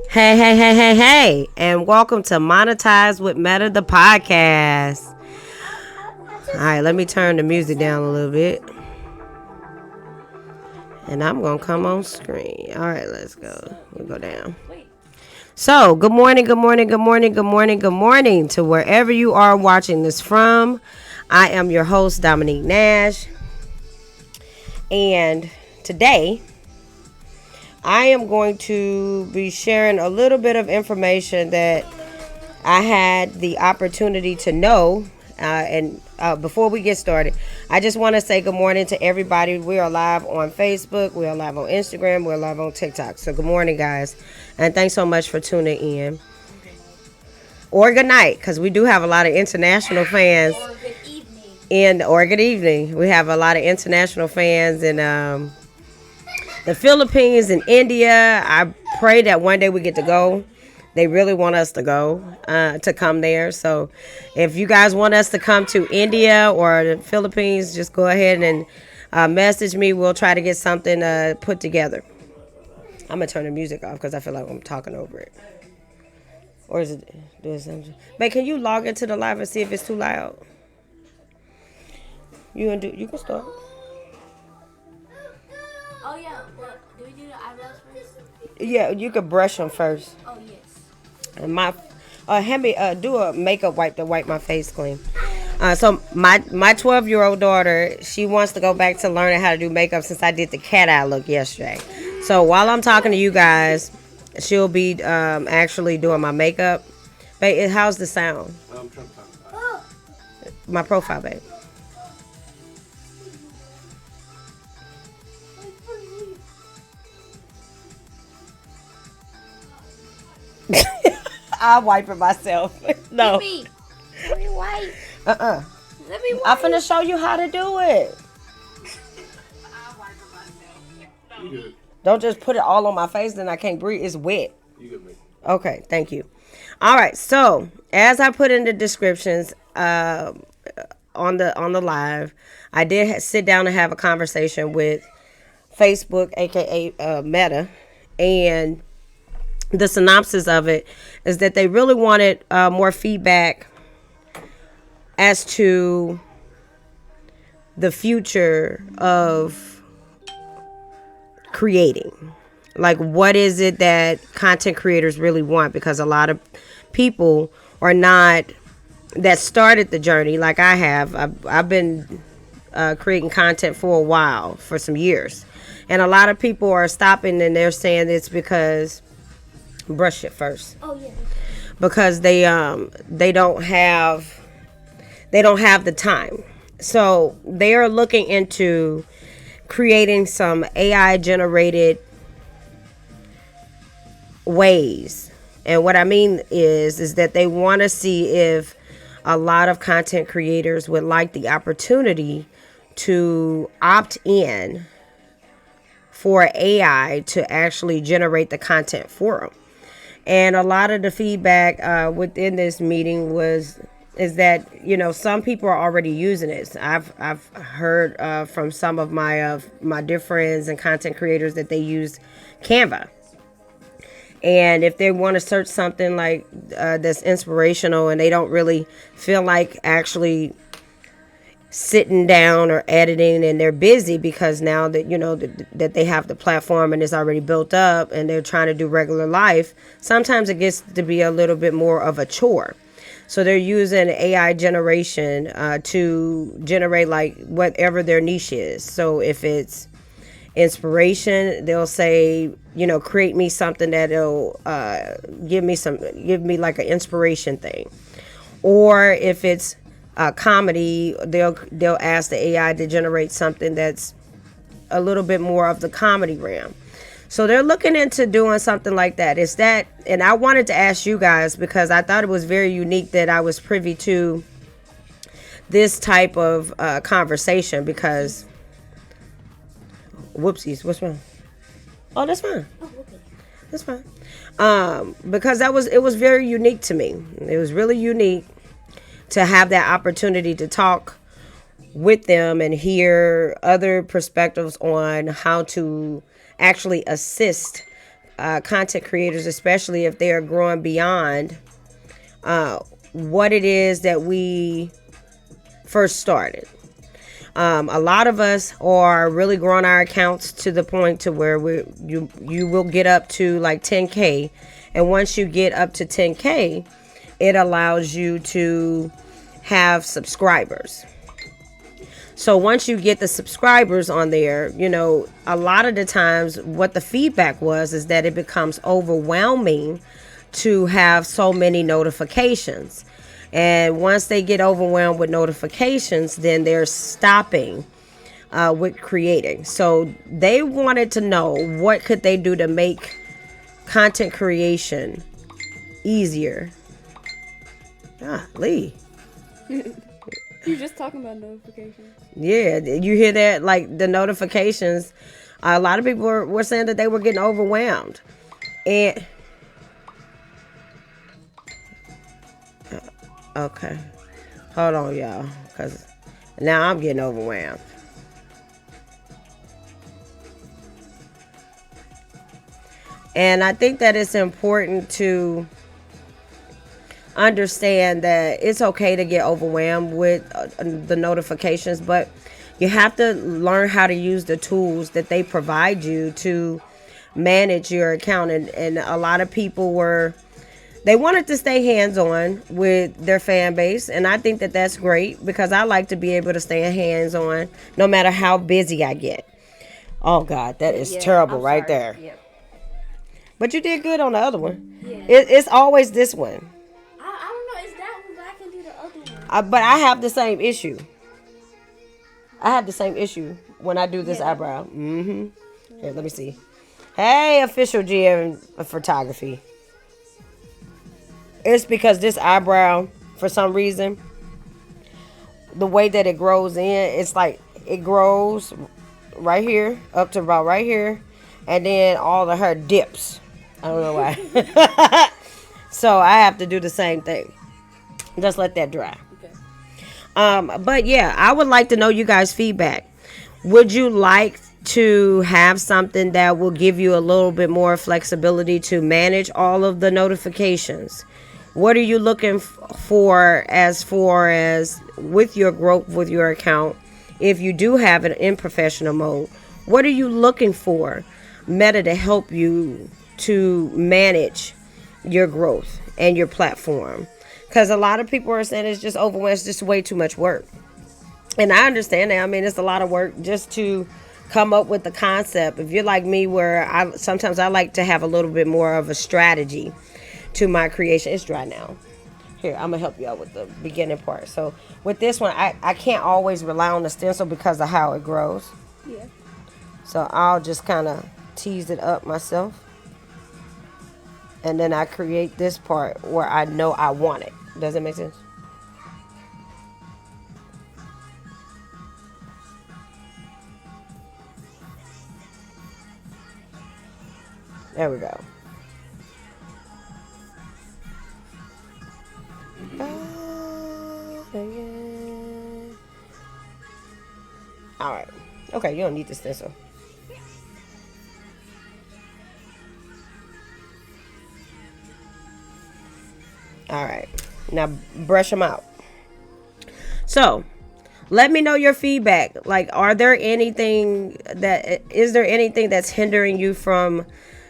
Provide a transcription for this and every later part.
Hey, and welcome to Monetize with Meta, the podcast. All right, let me turn the music down a little bit. And I'm going to come on screen. All right, let's go. We'll go down. So, good morning to wherever you are watching this from. I am your host, Dominique Nash. And today, I am going to be sharing a little bit of information that I had the opportunity to know. And before we get started, I just want to say good morning to everybody. We are live on Facebook. We are live on Instagram. We're live on TikTok. So good morning, guys. And thanks so much for tuning in. Or good night, because we do have a lot of international fans. Or good evening. Or good evening. We have a lot of international fans in the Philippines and India. I pray that one day we get to go. They really want us to go, to come there. So if you guys want us to come to India or the Philippines, just go ahead and message me. We'll try to get something put together. I'm going to turn the music off because I feel like I'm talking over it. Or is it doing something? Babe, can you log into the live and see if it's too loud? You can start. Oh yeah, what? Do we do the eyebrows first? Yeah, you could brush them first. Oh yes. And have me do a makeup wipe to wipe my face clean. So my 12-year-old daughter, she wants to go back to learning how to do makeup since I did the cat eye look yesterday. So while I'm talking to you guys, she'll be actually doing my makeup. Babe, how's the sound? My profile, babe. I'll wipe it myself. No. Let me wipe. Let me wipe. I'm finna show you how to do it. I'll wipe it myself. You good. Don't just put it all on my face, then I can't breathe. It's wet. You good, mate. Okay, thank you. All right, so as I put in the descriptions on the live, I did sit down and have a conversation with Facebook, aka Meta, and the synopsis of it is that they really wanted more feedback as to the future of creating. Like, what is it that content creators really want? Because a lot of people are not, that started the journey like I have. I've been creating content for a while, for some years. And a lot of people are stopping and they're saying it's because, brush it first. Oh yeah. Because they don't have the time. So they are looking into creating some AI generated ways. And what I mean is that they want to see if a lot of content creators would like the opportunity to opt in for AI to actually generate the content for them. And a lot of the feedback within this meeting is that, you know, some people are already using it. I've heard from some of my dear friends and content creators that they use Canva. And if they want to search something like that's inspirational and they don't really feel like actually sitting down or editing, and they're busy because now that that they have the platform and it's already built up and they're trying to do regular life, sometimes it gets to be a little bit more of a chore. So they're using AI generation to generate like whatever their niche is. So if it's inspiration, they'll say, create me something that'll give me like an inspiration thing. Or if it's comedy, they'll ask the AI to generate something that's a little bit more of the comedy realm. So they're looking into doing something like that. Is that, and I wanted to ask you guys because I thought it was very unique that I was privy to this type of conversation because, whoopsies, what's wrong? Oh, that's fine. Oh, okay. That's fine. Because it was very unique to me. It was really unique to have that opportunity to talk with them and hear other perspectives on how to actually assist content creators, especially if they are growing beyond what it is that we first started. A lot of us are really growing our accounts to the point to where you will get up to like 10K, and once you get up to 10K, it allows you to have subscribers. So once you get the subscribers on there, a lot of the times what the feedback was is that it becomes overwhelming to have so many notifications. And once they get overwhelmed with notifications, then they're stopping with creating. So they wanted to know what could they do to make content creation easier. Lee. You're just talking about notifications. Yeah, you hear that? Like the notifications, a lot of people were saying that they were getting overwhelmed. And okay, hold on, y'all, because now I'm getting overwhelmed. And I think that it's important to understand that it's okay to get overwhelmed with the notifications, but you have to learn how to use the tools that they provide you to manage your account. And a lot of people they wanted to stay hands-on with their fan base, and I think that that's great because I like to be able to stay hands-on no matter how busy I get. Oh God, that is terrible right there. Yep. But you did good on the other one. Yeah. It's always this one. I don't know. It's that one, but I can do the other one. But I have the same issue. I have the same issue when I do this eyebrow. Mm-hmm. Here, let me see. Hey, official GM photography. It's because this eyebrow, for some reason, the way that it grows in, it's like it grows right here up to about right here, and then all the hair dips. I don't know why. So I have to do the same thing. Just let that dry. Okay. But yeah, I would like to know you guys' feedback. Would you like to have something that will give you a little bit more flexibility to manage all of the notifications? What are you looking for as far as with your growth with your account? If you do have it in professional mode, what are you looking for Meta to help you to manage your growth and your platform? Because a lot of people are saying it's just overwhelming, it's just way too much work. And I understand that. I mean, it's a lot of work just to come up with the concept. If you're like me, where sometimes I like to have a little bit more of a strategy to my creation. It's dry now. Here, I'm gonna help you out with the beginning part. So with this one, I can't always rely on the stencil because of how it grows. Yeah. So I'll just kind of tease it up myself. And then I create this part where I know I want it. Does that make sense? There we go. All right. Okay, you don't need the stencil. All right. Now brush them out. So, let me know your feedback. Like, is there anything that's hindering you from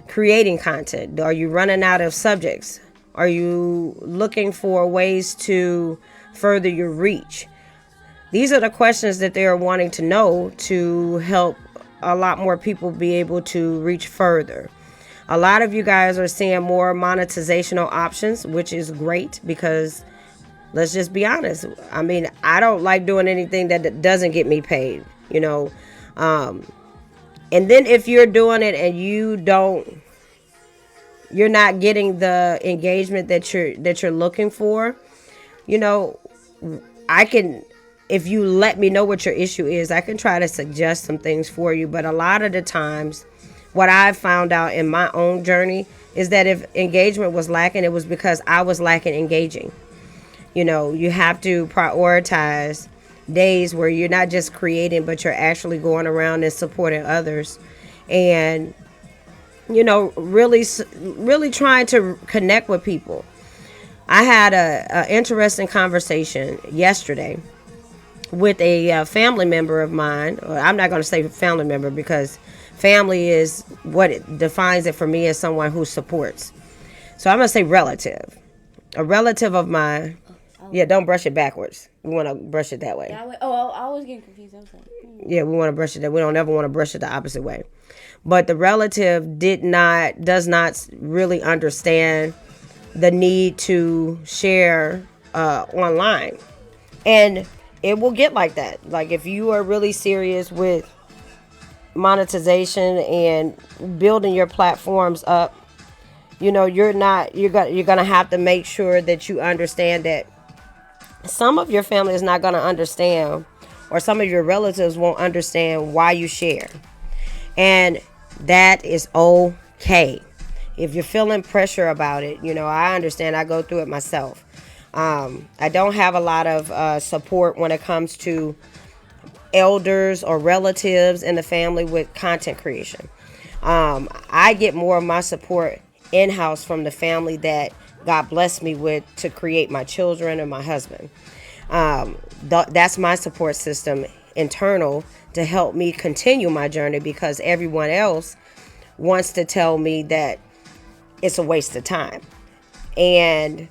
creating content? Are you running out of subjects? Are you looking for ways to further your reach? These are the questions that they are wanting to know to help a lot more people be able to reach further. A lot of you guys are seeing more monetizational options, which is great because let's just be honest. I mean, I don't like doing anything that doesn't get me paid, you know. And then if you're doing it and you're not getting the engagement that you're looking for, you know, I can, if you let me know what your issue is, I can try to suggest some things for you. But a lot of the times, what I've found out in my own journey is that if engagement was lacking, it was because I was lacking engaging. You know, you have to prioritize days where you're not just creating, but you're actually going around and supporting others. And, you know, really trying to connect with people. I had a interesting conversation yesterday with a family member of mine. I'm not going to say family member because family is what it defines it for me as someone who supports. So I'm going to say relative. A relative of mine. Yeah, don't brush it backwards. We want to brush it that way. I was getting confused. I was like, Yeah, we want to brush it that. We don't ever want to brush it the opposite way. But the relative does not really understand the need to share online. And it will get like that. Like if you are really serious with monetization and building your platforms up, you know, you're going to have to make sure that you understand that some of your family is not going to understand, or some of your relatives won't understand why you share. And that is okay. If you're feeling pressure about it, you know, I understand. I go through it myself. I don't have a lot of support when it comes to elders or relatives in the family with content creation. I get more of my support in-house from the family that God blessed me with to create my children and my husband. That's my support system internal to help me continue my journey, because everyone else wants to tell me that it's a waste of time. And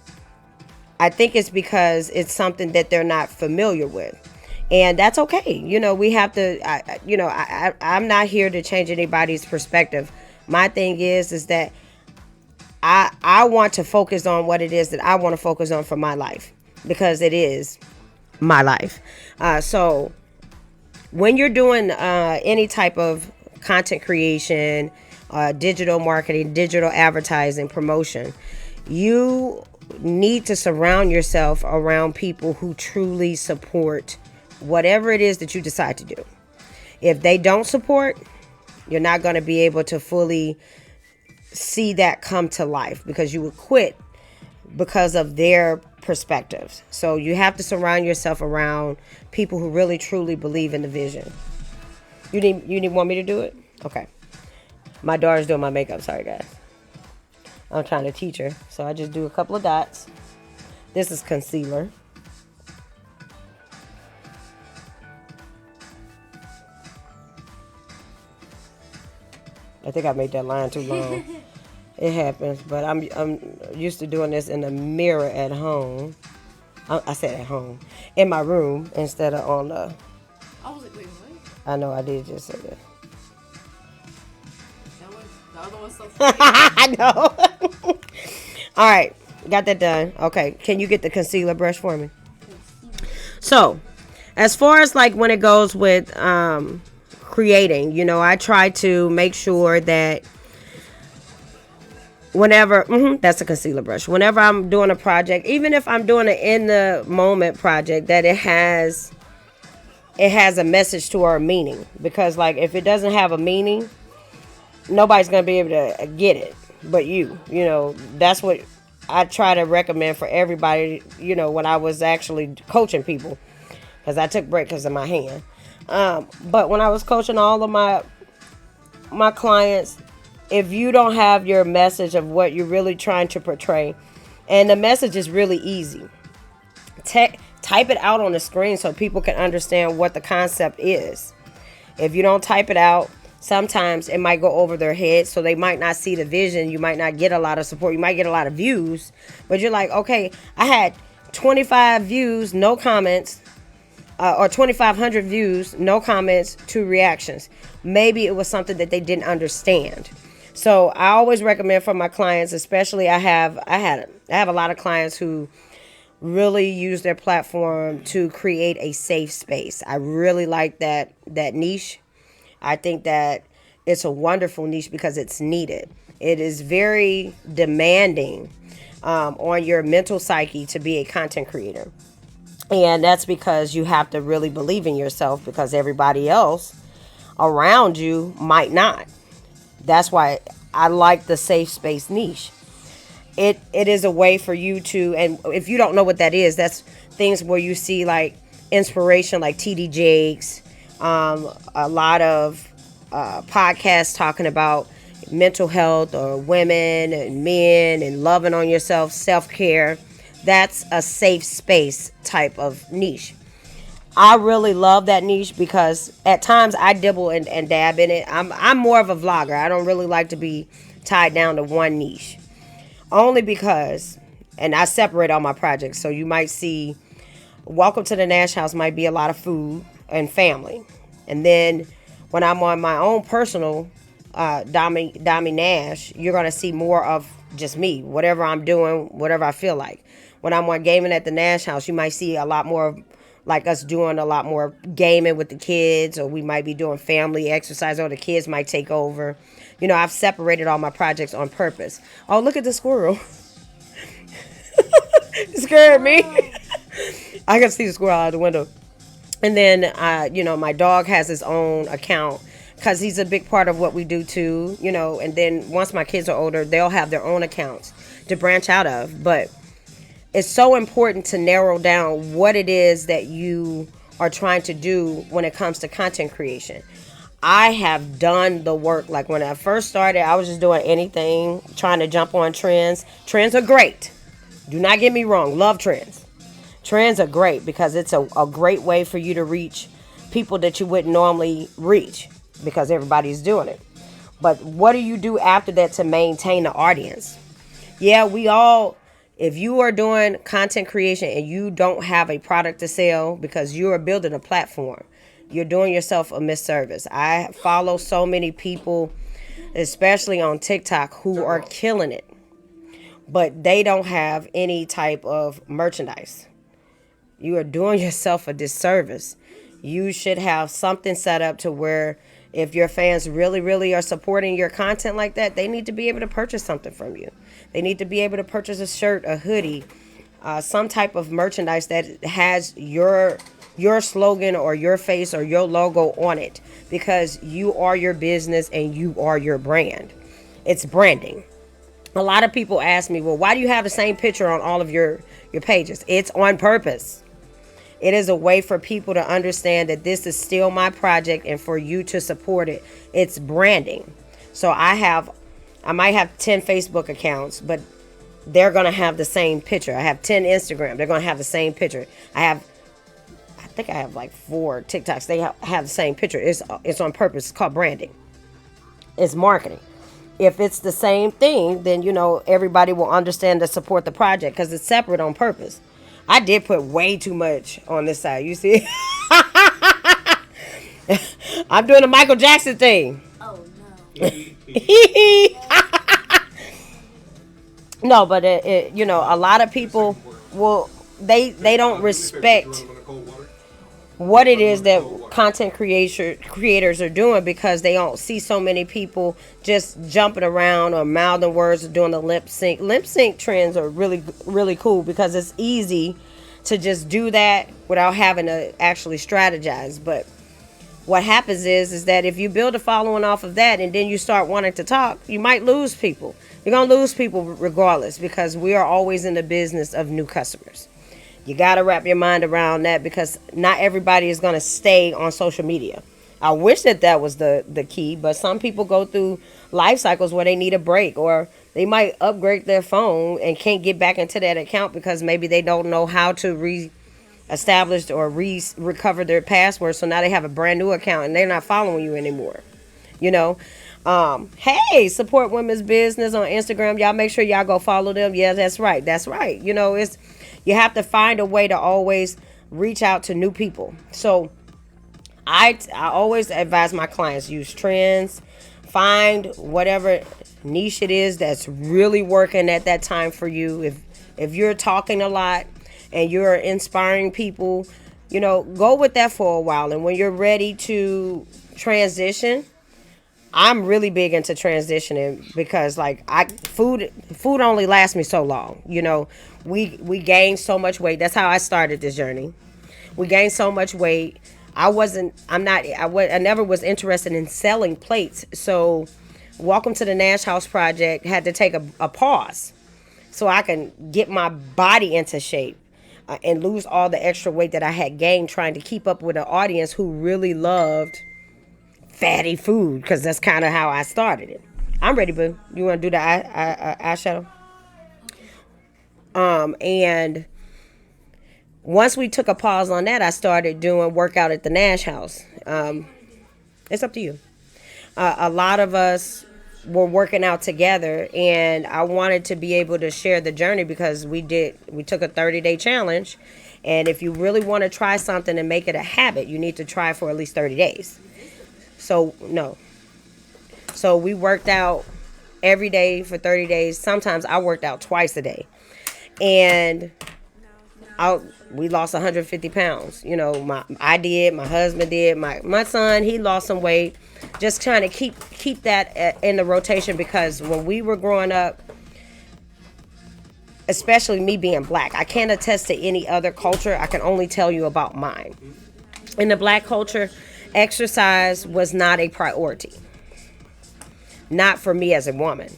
I think it's because it's something that they're not familiar with. And that's okay. You know, we have to, I'm not here to change anybody's perspective. My thing is that I want to focus on what it is that I want to focus on for my life, because it is my life. So when you're doing any type of content creation, digital marketing, digital advertising, promotion, you need to surround yourself around people who truly support whatever it is that you decide to do. If they don't support, you're not going to be able to fully see that come to life, because you would quit because of their perspectives. So you have to surround yourself around people who really truly believe in the vision. You want me to do it? Okay. My daughter's doing my makeup. Sorry, guys. I'm trying to teach her, so I just do a couple of dots. This is concealer. I think I made that line too long. It happens, but I'm used to doing this in the mirror at home. I said at home, in my room instead of on the. I was like, wait, what? I know I did just say that. The other one's so I know. All right, got that done. Okay, can you get the concealer brush for me? So, as far as like when it goes with creating, you know, I try to make sure that whenever that's a concealer brush, whenever I'm doing a project, even if I'm doing an in the moment project, that it has a message to or a meaning. Because like if it doesn't have a meaning, nobody's gonna be able to get it but you know. That's what I try to recommend for everybody, you know, when I was actually coaching people, because I took break because of my hand. But when I was coaching all of my clients, if you don't have your message of what you're really trying to portray, And the message is really easy. Type it out on the screen so people can understand what the concept is. If you don't type it out, sometimes it might go over their head, so they might not see the vision. You might not get a lot of support. You might get a lot of views, but you're like, okay, I had 25 views, no comments, or 2,500 views, no comments, 2 reactions. Maybe it was something that they didn't understand. So I always recommend for my clients, especially I have a lot of clients who really use their platform to create a safe space. I really like that niche. I think that it's a wonderful niche because it's needed. It is very demanding on your mental psyche to be a content creator. And that's because you have to really believe in yourself, because everybody else around you might not. That's why I like the safe space niche. It is a way for you to, and if you don't know what that is, that's things where you see like inspiration, like TD Jakes, a lot of podcasts talking about mental health or women and men and loving on yourself, self-care. That's a safe space type of niche. I really love that niche because at times I dibble and dab in it. I'm more of a vlogger. I don't really like to be tied down to one niche. Only because, and I separate all my projects. So you might see Welcome to the Nash House might be a lot of food and family. And then when I'm on my own personal Dami Nash, you're going to see more of just me, whatever I'm doing, whatever I feel like. When I'm on Gaming at the Nash House, you might see a lot more of like us doing a lot more gaming with the kids, or we might be doing family exercise, or the kids might take over. You know, I've separated all my projects on purpose. Oh, look at the squirrel. It scared me. I can see the squirrel out the window. And then, my dog has his own account because he's a big part of what we do too, and then once my kids are older, they'll have their own accounts to branch out of. But it's so important to narrow down what it is that you are trying to do when it comes to content creation. I have done the work. Like when I first started, I was just doing anything, trying to jump on trends. Trends are great. Do not get me wrong. Love trends. Trends are great because it's a great way for you to reach people that you wouldn't normally reach because everybody's doing it. But what do you do after that to maintain the audience? Yeah, if you are doing content creation and you don't have a product to sell because you are building a platform, you're doing yourself a misservice. I follow so many people, especially on TikTok, who are killing it, but they don't have any type of merchandise. You are doing yourself a disservice. You should have something set up to where if your fans really, really are supporting your content like that, they need to be able to purchase something from you. They need to be able to purchase a shirt, a hoodie, some type of merchandise that has your slogan or your face or your logo on it, because you are your business and you are your brand. It's branding. A lot of people ask me, well, why do you have the same picture on all of your pages? It's on purpose. It is a way for people to understand that this is still my project and for you to support it. It's branding. So I might have 10 Facebook accounts, but they're going to have the same picture. I have 10 Instagram. They're going to have the same picture. I think I have like 4 TikToks. They have the same picture. It's on purpose. It's called branding. It's marketing. If it's the same thing, then, everybody will understand to support the project because it's separate on purpose. I did put way too much on this side. You see? I'm doing the Michael Jackson thing. Oh, no. No, but a lot of people they don't respect what it is that content creators are doing because they don't see so many people just jumping around or mouthing words or doing the lip sync. Lip sync trends are really, really cool because it's easy to just do that without having to actually strategize. But what happens is that if you build a following off of that and then you start wanting to talk, you might lose people. You're going to lose people regardless because we are always in the business of new customers. You got to wrap your mind around that because not everybody is going to stay on social media. I wish that was the key, but some people go through life cycles where they need a break, or They might upgrade their phone and can't get back into that account because maybe they don't know how to re-establish or recover their password. So now they have a brand new account and they're not following you anymore. You know, hey, support women's business on Instagram. Y'all make sure y'all go follow them. Yeah, that's right. That's right. You know, you have to find a way to always reach out to new people. So I always advise my clients, use trends, find whatever niche it is that's really working at that time for you. If you're talking a lot and you're inspiring people, go with that for a while. And when you're ready to transition, I'm really big into transitioning because like food only lasts me so long. We gained so much weight. That's how I started this journey. We gained so much weight. I never was interested in selling plates. So welcome to the Nash House Project had to take a pause so I can get my body into shape and lose all the extra weight that I had gained trying to keep up with an audience who really loved fatty food, because that's kind of how I started it. I'm ready, boo. You want to do the eyeshadow? And once we took a pause on that, I started doing workout at the Nash House. It's up to you. A lot of us were working out together, and I wanted to be able to share the journey because we took a 30-day challenge. And if you really want to try something and make it a habit, you need to try for at least 30 days. So we worked out every day for 30 days. Sometimes I worked out twice a day. And we lost 150 pounds. I did, my husband did, my son, he lost some weight. Just trying to keep that in the rotation, because when we were growing up, especially me being black, I can't attest to any other culture. I can only tell you about mine. In the black culture, exercise was not a priority. Not for me as a woman.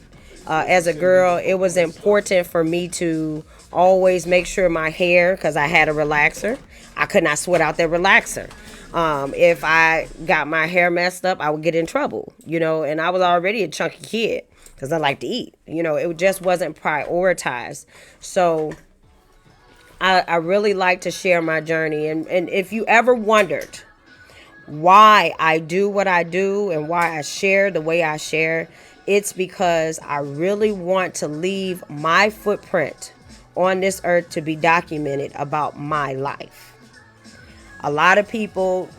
As a girl, it was important for me to always make sure my hair, because I had a relaxer, I could not sweat out that relaxer. If I got my hair messed up, I would get in trouble, and I was already a chunky kid because I like to eat. It just wasn't prioritized. So I really like to share my journey. And if you ever wondered why I do what I do and why I share the way I share, it's because I really want to leave my footprint on this earth to be documented about my life. A lot of people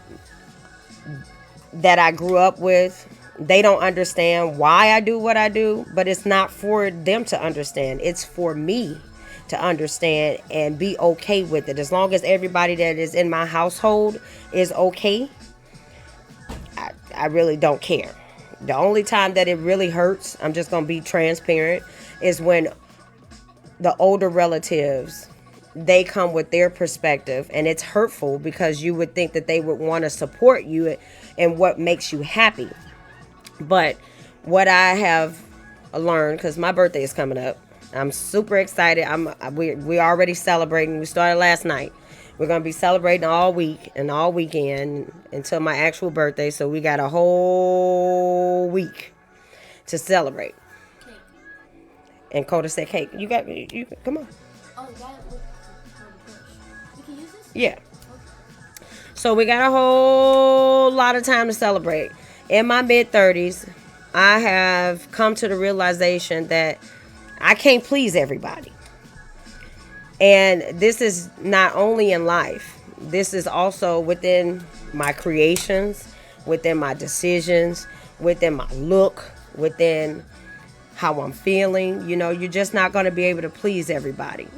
that I grew up with, they don't understand why I do what I do, but it's not for them to understand. It's for me to understand and be okay with it. As long as everybody that is in my household is okay, I really don't care. The only time that it really hurts, I'm just going to be transparent, is when the older relatives, they come with their perspective, and it's hurtful because you would think that they would want to support you and what makes you happy. But what I have learned, because my birthday is coming up, I'm super excited. We already celebrating. We started last night. We're going to be celebrating all week and all weekend until my actual birthday. So we got a whole week to celebrate. Cake. And Coda said cake. You come on. Oh, that look. We can use this? Yeah. Okay. So we got a whole lot of time to celebrate. In my mid-30s, I have come to the realization that I can't please everybody. And this is not only in life. This is also within my creations, within my decisions, within my look, within how I'm feeling. You're just not going to be able to please everybody.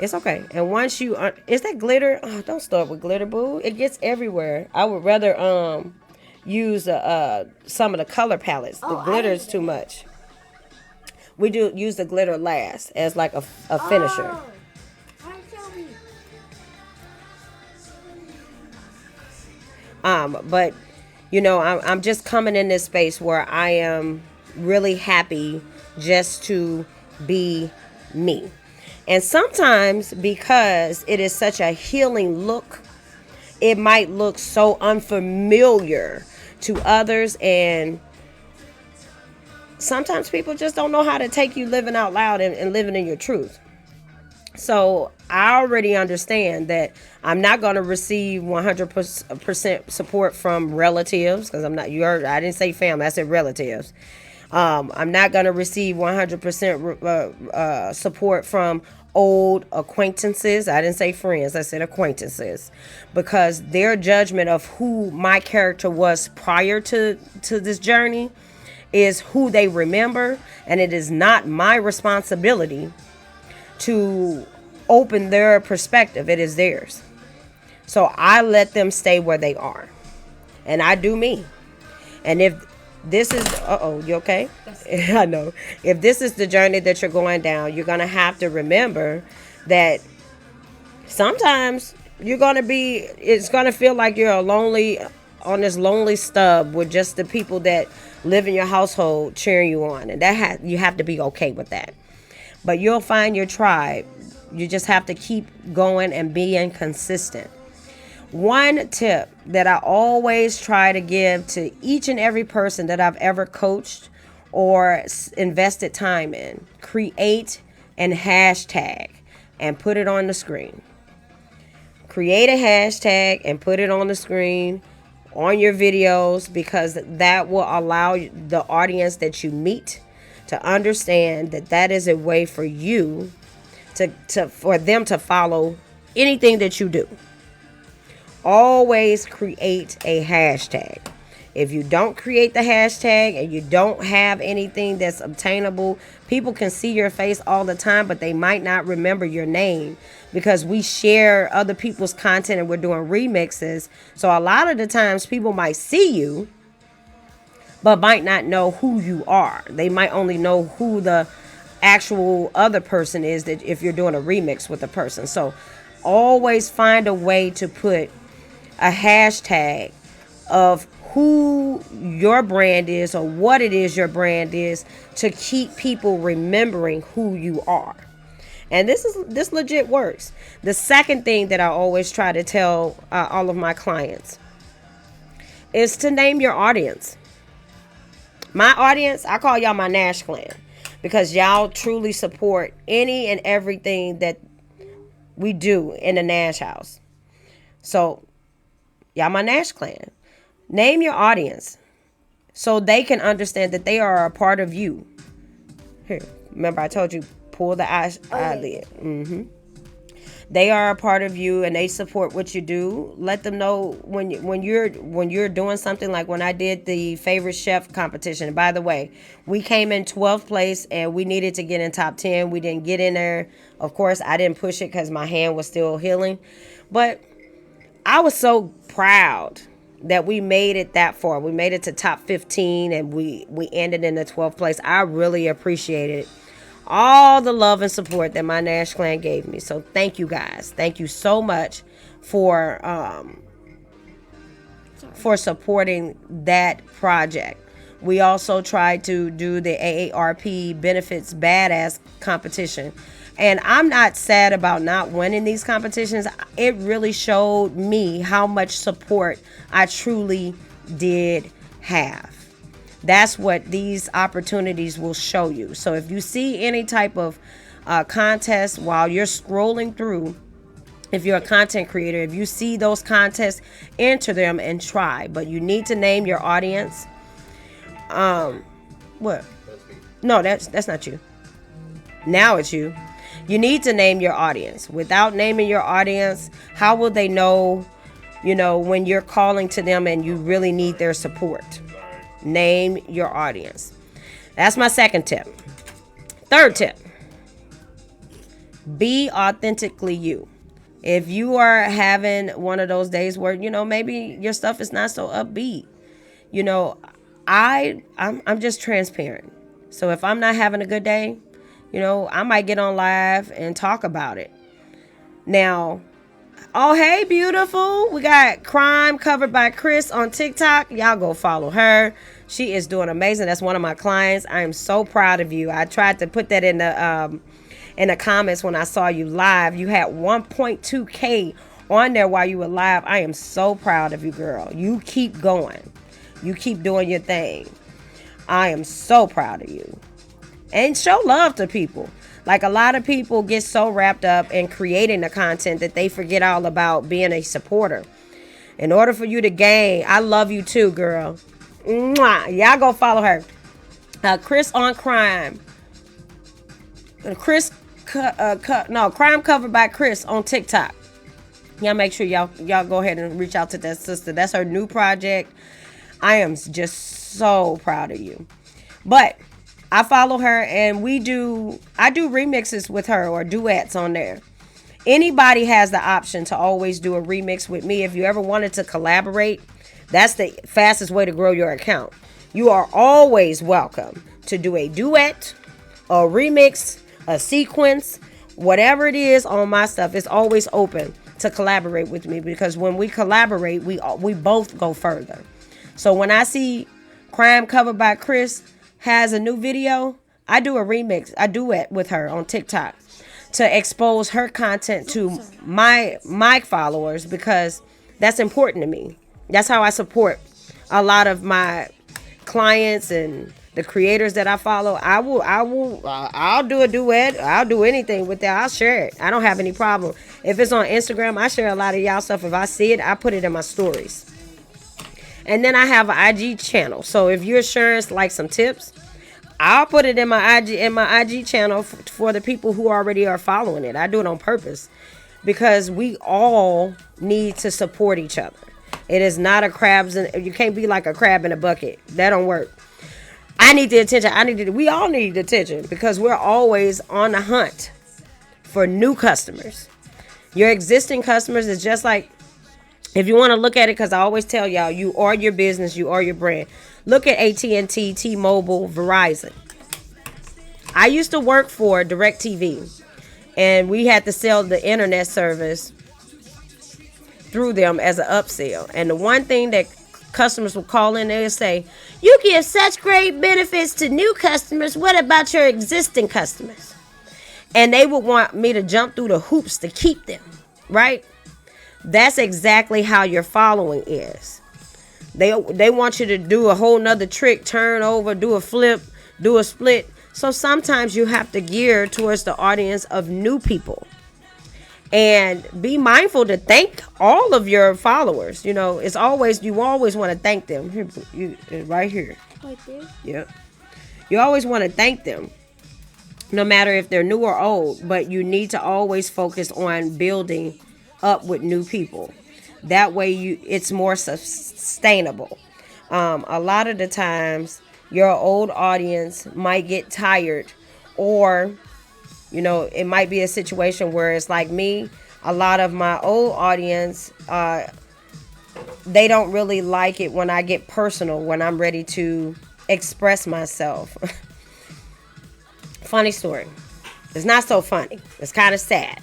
It's okay. And once you... is that glitter? Oh, don't start with glitter, boo. It gets everywhere. I would rather use some of the color palettes. The glitter is too much. We do use the glitter last as like a finisher. Oh. But I'm just coming in this space where I am really happy just to be me. And sometimes, because it is such a healing look, it might look so unfamiliar to others, and sometimes people just don't know how to take you living out loud and living in your truth. So I already understand that I'm not going to receive 100% support from relatives, because I'm not. You heard, I didn't say family. I said relatives. I'm not going to receive 100% support from old acquaintances. I didn't say friends. I said acquaintances, because their judgment of who my character was prior to this journey is who they remember, and it is not my responsibility to open their perspective. It is theirs. So I let them stay where they are, and I do me. And if this is, you okay? I know. If this is the journey that you're going down, you're going to have to remember that sometimes it's going to feel like you're on this lonely stub with just the people that live in your household cheering you on. And you have to be okay with that. But you'll find your tribe. You just have to keep going and being consistent. One tip that I always try to give to each and every person that I've ever coached or invested time in: create an hashtag and put it on the screen. Create a hashtag and put it on the screen on your videos, because that will allow the audience that you meet to understand that is a way for you for them to follow anything that you do. Always create a hashtag. If you don't create the hashtag and you don't have anything that's obtainable, people can see your face all the time, but they might not remember your name, because we share other people's content and we're doing remixes. So a lot of the times people might see you, but might not know who you are. They might only know who the actual other person is, that if you're doing a remix with a person. So always find a way to put a hashtag of who your brand is or what it is your brand is, to keep people remembering who you are. And this legit works. The second thing that I always try to tell all of my clients is to name your audience. My audience, I call y'all my Nash clan, because y'all truly support any and everything that we do in the Nash house. So y'all my Nash clan. Name your audience so they can understand that they are a part of you. Here, remember I told you, pull the eyelid. They are a part of you and they support what you do. Let them know when you're doing something, like when I did the favorite chef competition. And by the way, we came in 12th place and we needed to get in top 10. We didn't get in there. Of course, I didn't push it because my hand was still healing. But I was so proud that we made it that far. We made it to top 15 and we ended in the 12th place. I really appreciated all the love and support that my Nash clan gave me. So thank you guys. Thank you so much for supporting that project. We also tried to do the AARP Benefits Badass competition. And I'm not sad about not winning these competitions. It really showed me how much support I truly did have. That's what these opportunities will show you. So if you see any type of contest while you're scrolling through, if you're a content creator, if you see those contests, enter them and try. But you need to name your audience. What? No, that's not you. Now it's you. You need to name your audience. Without naming your audience, how will they know, when you're calling to them and you really need their support? Name your audience. That's my second tip. Third tip: be authentically you. If you are having one of those days where, maybe your stuff is not so upbeat, I'm just transparent. So if I'm not having a good day, I might get on live and talk about it. Now, oh, hey, beautiful. We got Crime Covered by Chris on TikTok. Y'all go follow her. She is doing amazing. That's one of my clients. I am so proud of you. I tried to put that in the comments when I saw you live. You had 1.2K on there while you were live. I am so proud of you, girl. You keep going. You keep doing your thing. I am so proud of you. And show love to people. Like, a lot of people get so wrapped up in creating the content that they forget all about being a supporter. In order for you to gain, I love you too, girl. Mwah. Y'all go follow her. Chris on Crime. Crime Covered by Chris on TikTok. Y'all make sure y'all go ahead and reach out to that sister. That's her new project. I am just so proud of you. But I follow her, and I do remixes with her, or duets on there. Anybody has the option to always do a remix with me. If you ever wanted to collaborate, that's the fastest way to grow your account. You are always welcome to do a duet, a remix, a sequence, whatever it is on my stuff. It's always open to collaborate with me, because when we collaborate, we both go further. So when I see Crime Covered by Chris has a new video, I do a remix, a duet with her on TikTok to expose her content to my followers, because that's important to me. That's how I support a lot of my clients and the creators that I follow. I'll do a duet. I'll do anything with that. I'll share it. I don't have any problem. If it's on Instagram, I share a lot of y'all stuff. If I see it, I put it in my stories. And then I have an IG channel. So if you're sharing like some tips, I'll put it in my IG channel for the people who already are following it. I do it on purpose, because we all need to support each other. It is not you can't be like a crab in a bucket. That don't work. I need the attention. We all need attention, because we're always on the hunt for new customers. Your existing customers is just like, if you want to look at it, because I always tell y'all, you are your business, you are your brand. Look at AT&T, T-Mobile, Verizon. I used to work for DirecTV, and we had to sell the internet service through them as an upsell. And the one thing that customers would call in, they would say, "You give such great benefits to new customers. What about your existing customers?" And they would want me to jump through the hoops to keep them, right? That's exactly how your following is. They want you to do a whole nother trick, turn over, do a flip, do a split. So sometimes you have to gear towards the audience of new people. And be mindful to thank all of your followers. You always want to thank them. Right here. Right there? Yeah. You always want to thank them, no matter if they're new or old. But you need to always focus on building up with new people. That way it's more sustainable. A lot of the times your old audience might get tired, or it might be a situation where it's like me. A lot of my old audience, they don't really like it when I get personal, when I'm ready to express myself. Funny story. It's not so funny. It's kind of sad,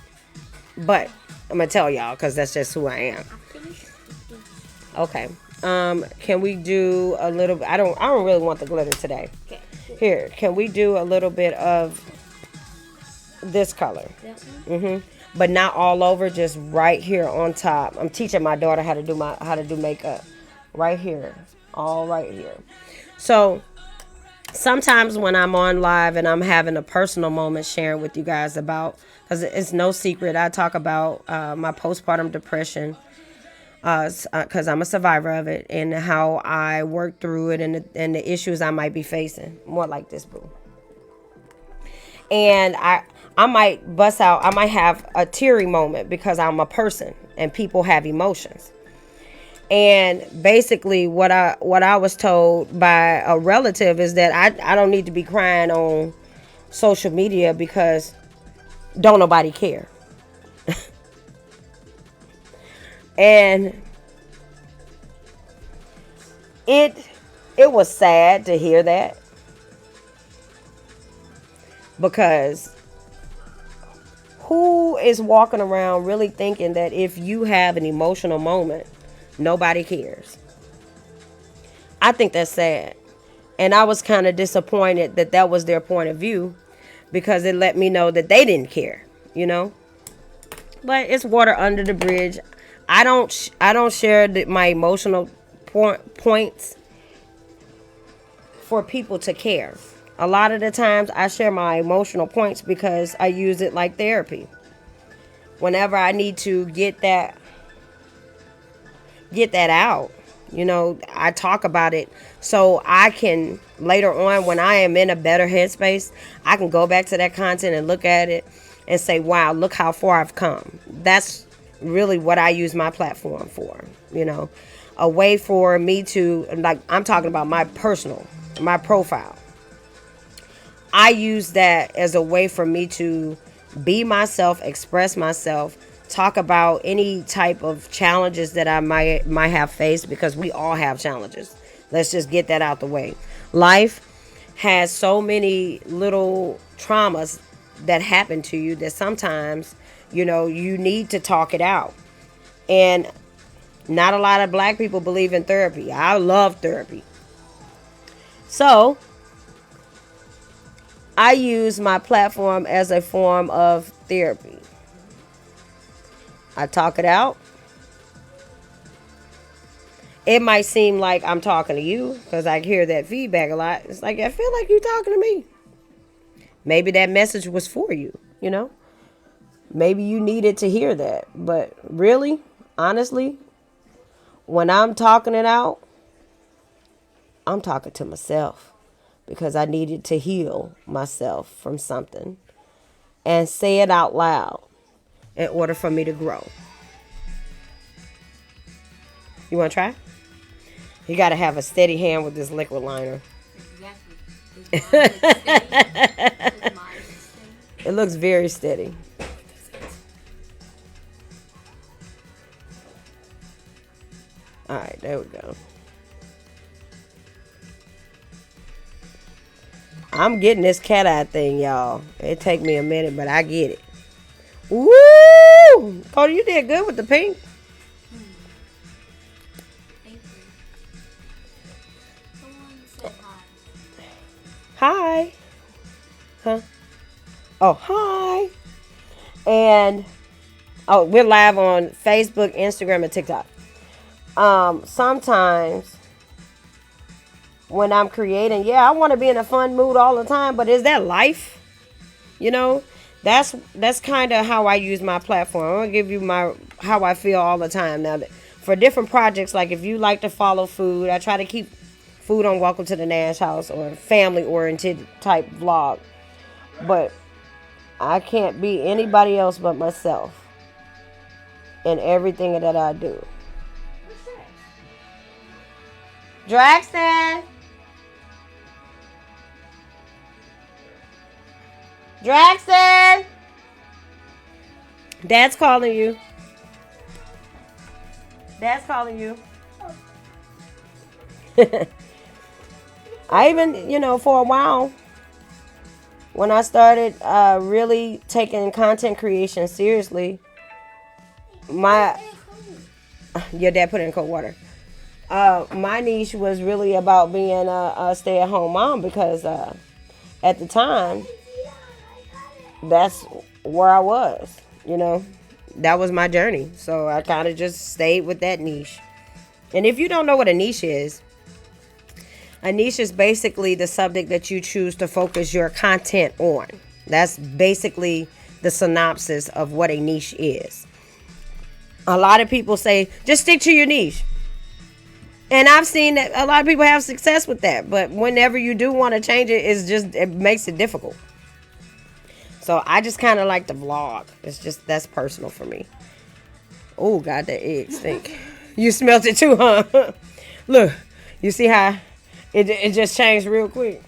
but I'm gonna tell y'all, because that's just who I am. Okay. Can we do a little bit? I don't really want the glitter today. Okay. Here, can we do a little bit of this color? But not all over, just right here on top. I'm teaching my daughter how to do makeup. Right here. All right here. So sometimes when I'm on live and I'm having a personal moment sharing with you guys about, because it's no secret, I talk about my postpartum depression, because I'm a survivor of it, and how I work through it, and the issues I might be facing. More like this, boo. And I might bust out. I might have a teary moment, because I'm a person and people have emotions. And basically what I was told by a relative is that I don't need to be crying on social media, because don't nobody care. And it was sad to hear that, because who is walking around really thinking that if you have an emotional moment, nobody cares? I think that's sad. And I was kind of disappointed that was their point of view, because it let me know that they didn't care, But it's water under the bridge. I don't share my emotional points for people to care. A lot of the times I share my emotional points because I use it like therapy. Whenever I need to get that out, I talk about it so I can later on, when I am in a better headspace, I can go back to that content and look at it and say, wow, look how far I've come. That's really what I use my platform for, a way for me to, like, I'm talking about my profile. I use that as a way for me to be myself, express myself, talk about any type of challenges that I might have faced, because we all have challenges. Let's just get that out the way. Life has so many little traumas that happen to you that sometimes, you need to talk it out. And not a lot of black people believe in therapy. I love therapy. So I use my platform as a form of therapy. I talk it out. It might seem like I'm talking to you because I hear that feedback a lot. It's like, I feel like you're talking to me. Maybe that message was for you. Maybe you needed to hear that. But really, honestly, when I'm talking it out, I'm talking to myself because I needed to heal myself from something and say it out loud in order for me to grow. You want to try? You got to have a steady hand with this liquid liner. Exactly. It looks very steady. All right, there we go. I'm getting this cat eye thing, y'all. It take me a minute, but I get it. Woo! Cody, you did good with the pink. Thank you. Someone said hi. Hi. Huh? Oh, hi. And we're live on Facebook, Instagram, and TikTok. Sometimes when I'm creating, I want to be in a fun mood all the time, but is that life? That's kind of how I use my platform. I'm gonna give you how I feel all the time. Now, for different projects, like if you like to follow food, I try to keep food on Welcome to the Nash House or family oriented type vlog. But I can't be anybody else but myself in everything that I do. Draxton! Draxton! Dad's calling you. Dad's calling you. I even, for a while, when I started really taking content creation seriously, your dad put it in cold water. My niche was really about being a stay-at-home mom because at the time, that's where I was. That was my journey. So I kind of just stayed with that niche. And if you don't know what a niche is basically the subject that you choose to focus your content on. That's basically the synopsis of what a niche is. A lot of people say, just stick to your niche. And I've seen that a lot of people have success with that. But whenever you do want to change it, it makes it difficult. So I just kind of like to vlog. That's personal for me. Oh, God, that egg stink. You smelt it too, huh? Look, you see how it just changed real quick.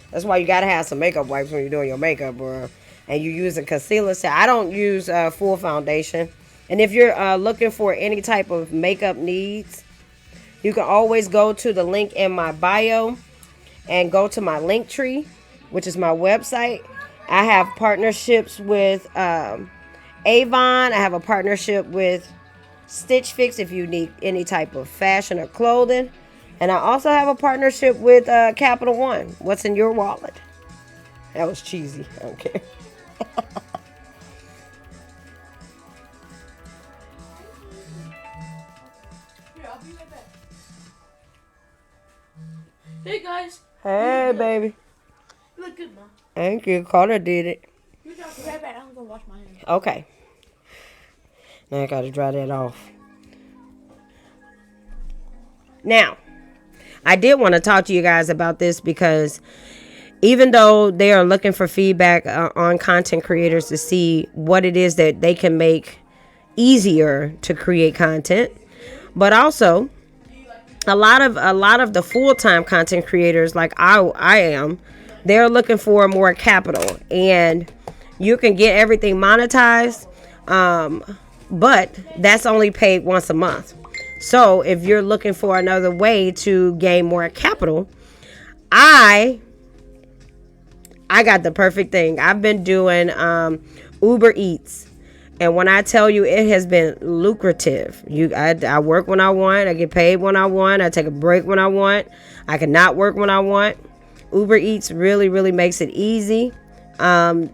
That's why you got to have some makeup wipes when you're doing your makeup, bro. And you use a concealer. So I don't use full foundation. And if you're looking for any type of makeup needs, you can always go to the link in my bio and go to my link tree, which is my website. I have partnerships with Avon. I have a partnership with Stitch Fix if you need any type of fashion or clothing. And I also have a partnership with Capital One. What's in your wallet? That was cheesy. I don't care. Hey guys, Hey, baby. You look good, Mom. Thank you. Carter did it. You got right back. I'm gonna wash my hands. Okay. Now I gotta dry that off. Now, I did want to talk to you guys about this because even though they are looking for feedback on content creators to see what it is that they can make easier to create content, but also a lot of the full-time content creators like I am, they're looking for more capital, and you can get everything monetized, but that's only paid once a month. So if you're looking for another way to gain more capital, I got the perfect thing. I've been doing Uber Eats, and when I tell you, it has been lucrative. I work when I want. I get paid when I want. I take a break when I want. I can not work when I want. Uber Eats really, really makes it easy, and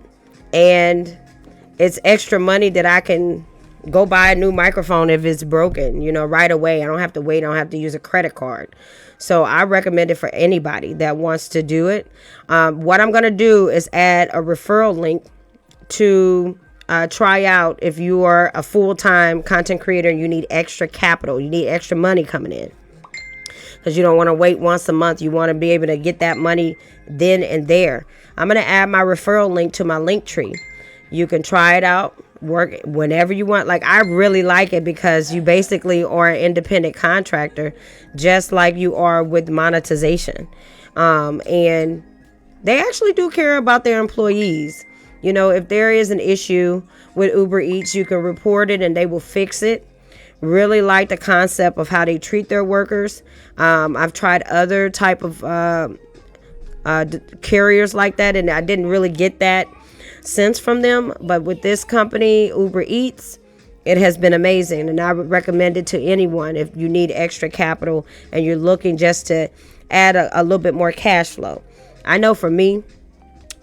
it's extra money that I can go buy a new microphone if it's broken, right away. I don't have to wait. I don't have to use a credit card. So I recommend it for anybody that wants to do it. What I'm going to do is add a referral link to try out if you are a full-time content creator and you need extra capital. You need extra money coming in, because you don't want to wait once a month. You want to be able to get that money then and there. I'm going to add my referral link to my link tree. You can try it out, work whenever you want. Like, I really like it because you basically are an independent contractor, just like you are with monetization. And they actually do care about their employees. If there is an issue with Uber Eats, you can report it and they will fix it. Really like the concept of how they treat their workers. I've tried other type of carriers like that, and I didn't really get that sense from them. But with this company, Uber Eats, it has been amazing, and I would recommend it to anyone if you need extra capital and you're looking just to add a little bit more cash flow. I know for me,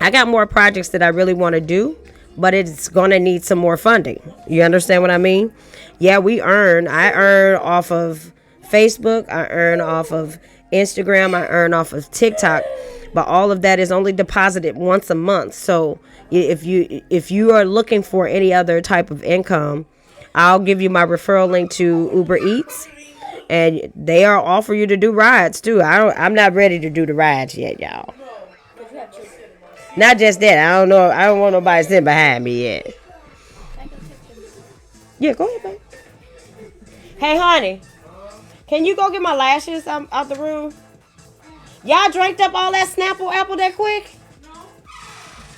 I got more projects that I really want to do, but it's going to need some more funding. You understand what I mean? Yeah, I earn off of Facebook, I earn off of Instagram, I earn off of TikTok, but all of that is only deposited once a month. So if you are looking for any other type of income, I'll give you my referral link to Uber Eats, and they are offer you to do rides too. I'm not ready to do the rides yet, y'all. Not just that. I don't know. I don't want nobody sitting behind me yet. Yeah, go ahead, babe. Hey, honey, can you go get my lashes out the room? Y'all drank up all that Snapple apple that quick?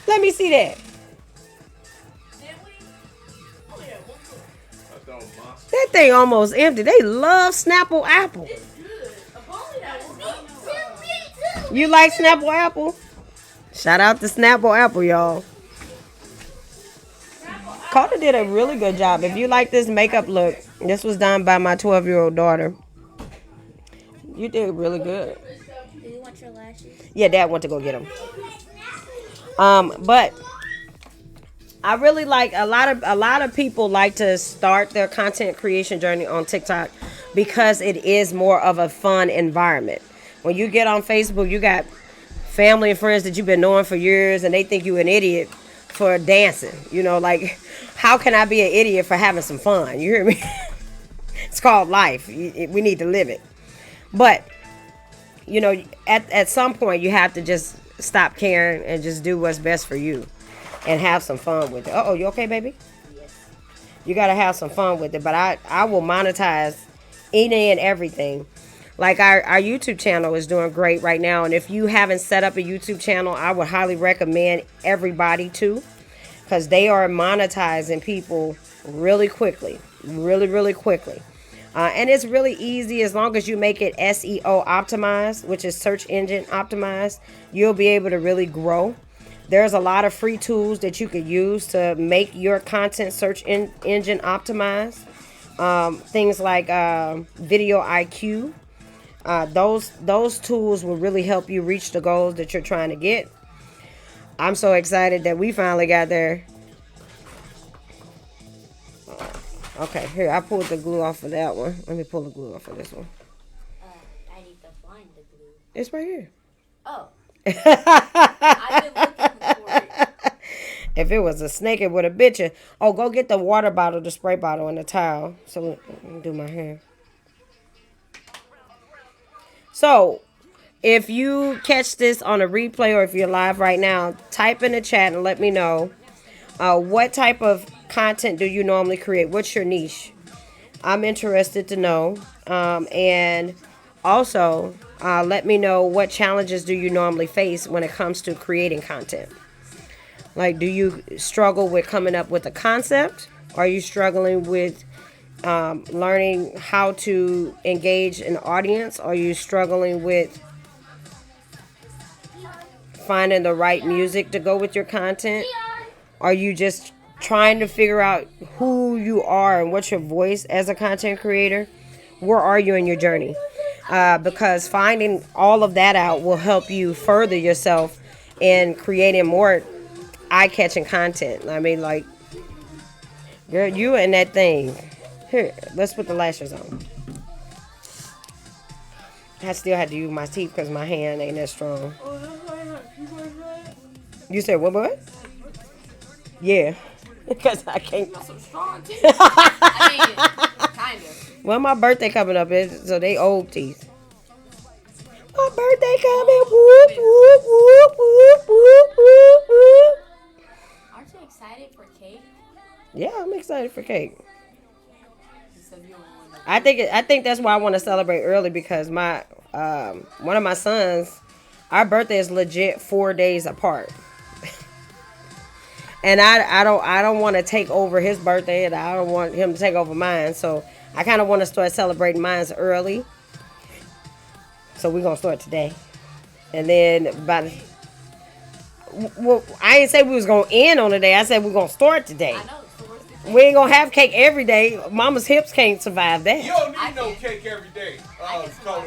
Let me see that. That thing almost empty. They love Snapple apple. You like Snapple apple? Shout out to Snapple apple, y'all. Carter did a really good job. If you like this makeup look, this was done by my 12-year-old daughter. You did really good. Do you want your lashes? Yeah, Dad went to go get them. But I really like a lot of people like to start their content creation journey on TikTok because it is more of a fun environment. When you get on Facebook, you got family and friends that you've been knowing for years, and they think you an idiot for dancing. Like, how can I be an idiot for having some fun? You hear me? It's called life. We need to live it. But at some point you have to just stop caring and just do what's best for you and have some fun with it. Oh, you okay, baby? Yes. You gotta have some fun with it. But I will monetize any and everything. Like our YouTube channel is doing great right now, and if you haven't set up a YouTube channel, I would highly recommend everybody to, because they are monetizing people really quickly, really quickly. And it's really easy as long as you make it SEO optimized, which is search engine optimized. You'll be able to really grow. There's a lot of free tools that you could use to make your content search engine optimized. Things like Video IQ. Those tools will really help you reach the goals that you're trying to get. I'm so excited that we finally got there. Okay, here, I pulled the glue off of that one. Let me pull the glue off of this one. I need to find the glue. It's right here. Oh. I've been looking for it. If it was a snake, it would have bit you. Oh, go get the water bottle, the spray bottle, and the towel. So let me do my hair. So, if you catch this on a replay or if you're live right now, type in the chat and let me know what type of content do you normally create? What's your niche? I'm interested to know. And also, let me know what challenges do you normally face when it comes to creating content. Like, do you struggle with coming up with a concept? Are you struggling with learning how to engage an audience? Are you struggling with finding the right music to go with your content? Are you just trying to figure out who you are and what's your voice as a content creator? Where are you in your journey? Because finding all of that out will help you further yourself in creating more eye-catching content. I mean, like, girl, you and that thing. Here, let's put the lashes on. I still had to use my teeth because my hand ain't that strong. You said what? Yeah, because I can't. Got some strong teeth. I mean, kind of. Well, my birthday coming up, so they old teeth. My birthday coming. Whoop, whoop, whoop, whoop, whoop, whoop, whoop. Aren't you excited for cake? Yeah, I'm excited for cake. I think that's why I want to celebrate early because my one of my sons, our birthday is legit 4 days apart. And I don't want to take over his birthday, and I don't want him to take over mine. So I kind of want to start celebrating mine early. So we're gonna start today, and then well, I didn't say we was gonna end on the day. I said we're gonna start today. I know. We ain't gonna have cake every day. Mama's hips can't survive that. You don't need no cake every day.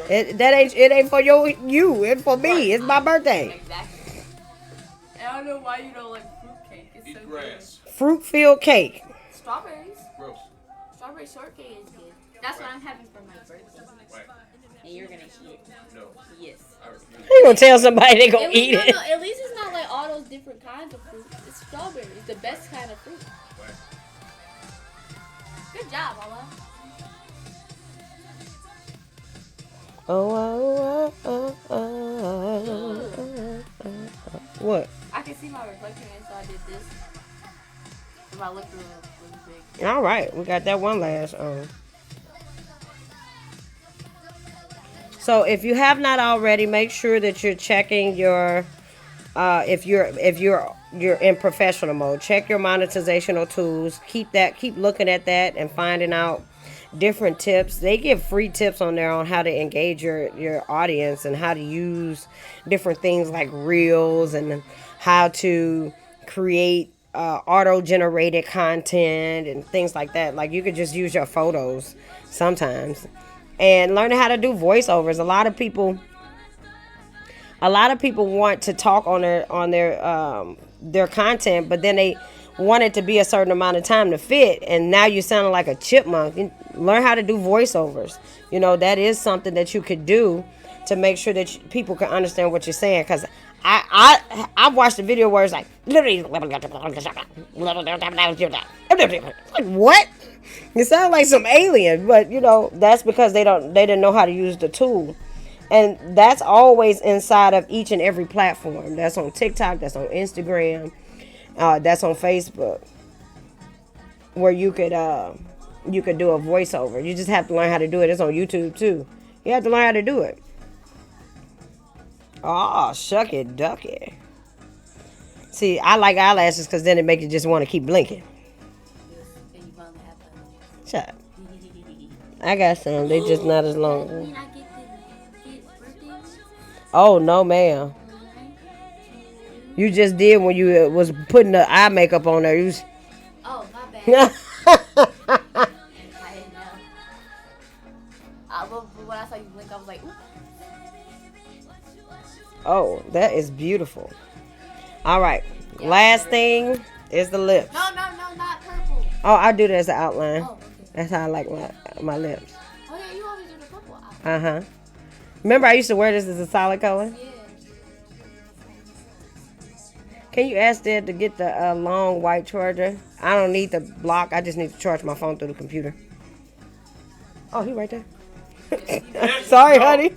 It ain't for you. It's for me. It's my birthday. Exactly. And I don't know why you don't like fruit cake. It's so grass. Fruit filled cake. good. Strawberries. Gross. Strawberry shortcake is good. That's what I'm having for my birthday. Right. And you're gonna eat it. No. Yes. I refuse. You gonna tell somebody they gonna eat it? No, at least it's not like all those different kinds of fruit. It's strawberry. It's the best kind of fruit. Right. Good job, Allah. What? I can see my reflection, and so I did this. If I look really big. All right, we got that one last on. So if you have not already, make sure that you're checking your if you're in professional mode, check your monetizational tools. Keep looking at that and finding out different tips. They give free tips on there on how to engage your audience and how to use different things like reels and how to create auto-generated content and things like that. Like you could just use your photos sometimes. And learning how to do voiceovers. A lot of people want to talk on their content, but then they want it to be a certain amount of time to fit, and now you sound like a chipmunk. Learn how to do voiceovers. You know, that is something that you could do to make sure that people can understand what you're saying. Because I've watched a video where it's like literally like what? It sounds like some alien, but you know that's because they didn't know how to use the tool. And that's always inside of each and every platform. That's on TikTok, that's on Instagram, that's on Facebook, where you could do a voiceover. You just have to learn how to do it. It's on YouTube too. You have to learn how to do it. Oh, shucky ducky. See, I like eyelashes because then it makes you just want to keep blinking. Shut up. I got some. They just not as long. Oh, no, ma'am. You just did when you was putting the eye makeup on there. You was... Oh, my bad. I didn't know. But when I saw you blink, I was like, ooh. Oh, that is beautiful. All right. Yeah. Last thing is the lips. No, not purple. Oh, I do that as an outline. Oh, okay. That's how I like my lips. Oh, yeah, you always do the purple outline. Uh-huh. Remember I used to wear this as a solid color? Yeah. Can you ask Dad to get the long white charger? I don't need the block. I just need to charge my phone through the computer. Oh, he right there. Sorry, honey.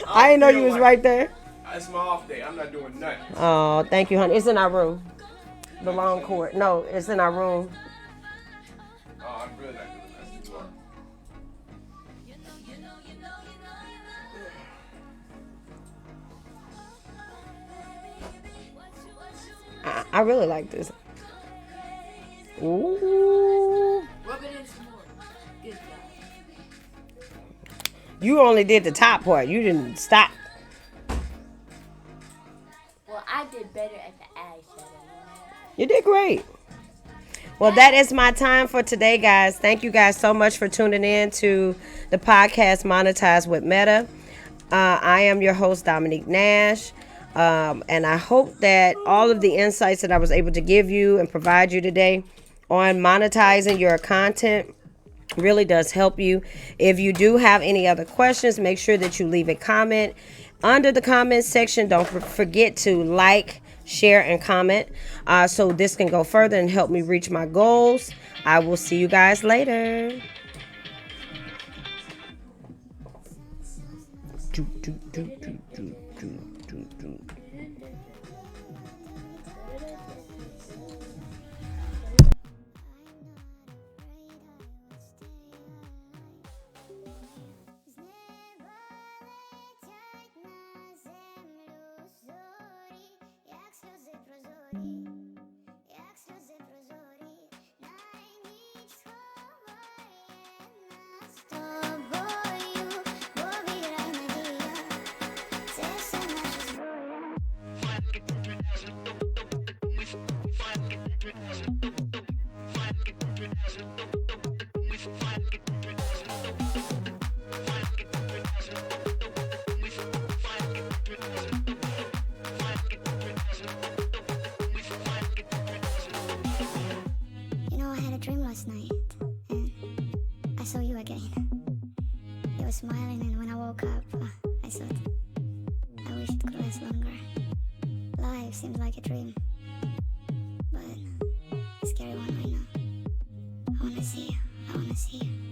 I didn't know you was right there. It's my off day. I'm not doing nothing. Oh, thank you, honey. It's in our room. The long cord. No, it's in our room. Oh, I'm really not doing nothing. I really like this. Ooh. Rub it in some more. Good job. You only did the top part. You didn't stop. Well, I did better at the eyeshadow. You did great. Well, that is my time for today, guys. Thank you guys so much for tuning in to the podcast Monetize with Meta. I am your host, Dominique Nash. And I hope that all of the insights that I was able to give you and provide you today on monetizing your content really does help you. If you do have any other questions, make sure that you leave a comment under the comment section. Don't forget to like, share, and comment so this can go further and help me reach my goals. I will see you guys later. I had a dream last night, and I saw you again. You were smiling, and when I woke up, I thought, I wish it could last longer. Life seems like a dream, but a scary one right now. I wanna see you.